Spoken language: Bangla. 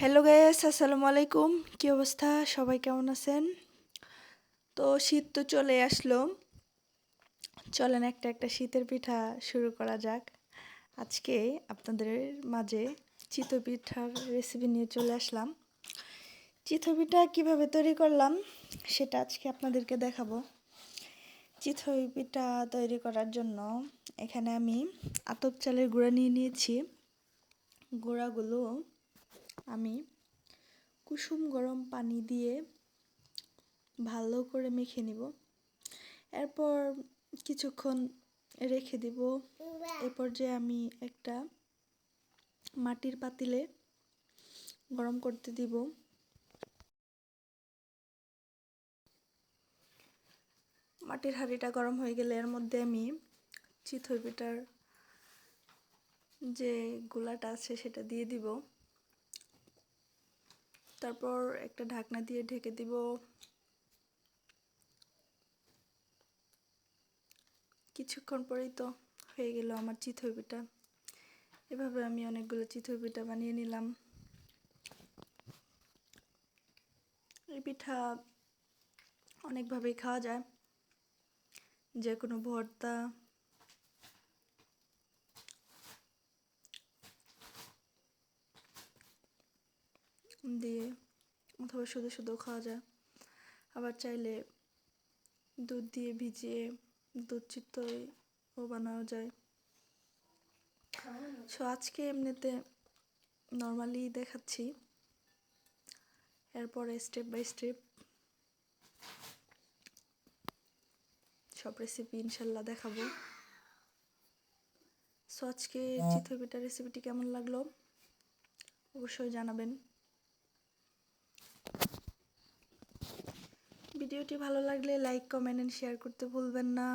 হ্যালো গাইস, আসসালামু আলাইকুম। কি অবস্থা? সবাই কেমন আছেন? তো শীত তো চলে আসলো। চলেন একটা একটা শীতের পিঠা শুরু করা যাক। আজকে আপনাদের মাঝে চিতই পিঠার রেসিপি নিয়ে চলে আসলাম। চিতই পিঠা কীভাবে তৈরি করলাম সেটা আজকে আপনাদেরকে দেখাবো। চিতই পিঠা তৈরি করার জন্য এখানে আমি আতপ চালের গুঁড়া নিয়ে নিয়েছি। গুঁড়াগুলো আমি কুসুম গরম পানি দিয়ে ভালো করে মেখে নিব। এরপর কিছুক্ষণ রেখে দিব। এ পর্যায়ে আমি একটা মাটির পাতিলে গরম করতে দিব। মাটির হাঁড়িটা গরম হয়ে গেলে এর মধ্যে আমি চিতই পিঠার যে গোলাটা আছে সেটা দিয়ে দিব। তারপর একটা ঢাকনা দিয়ে ঢেকে দিব। কিছুক্ষণ পরেই তো হয়ে গেল আমার চিতই পিঠা। এভাবে আমি অনেকগুলো চিতই পিঠা বানিয়ে নিলাম। এই পিঠা অনেকভাবেই খাওয়া যায়, যে কোনো ভর্তা, দিয়ে অথবা শুধু শুধু খাওয়া যায়। আবার চাইলে দুধ দিয়ে ভিজিয়ে দুধ চিতইও বানানো যায়। সো আজকে এমনিতে নর্মালি দেখাচ্ছি, এরপরে স্টেপ বাই স্টেপ সব রেসিপি ইনশাল্লাহ দেখাবো। সো আজকে চিতই পিঠার রেসিপিটি কেমন লাগলো অবশ্যই জানাবেন। ভিডিওটি ভালো লাগলে লাইক, কমেন্ট এন্ড শেয়ার করতে ভুলবেন না।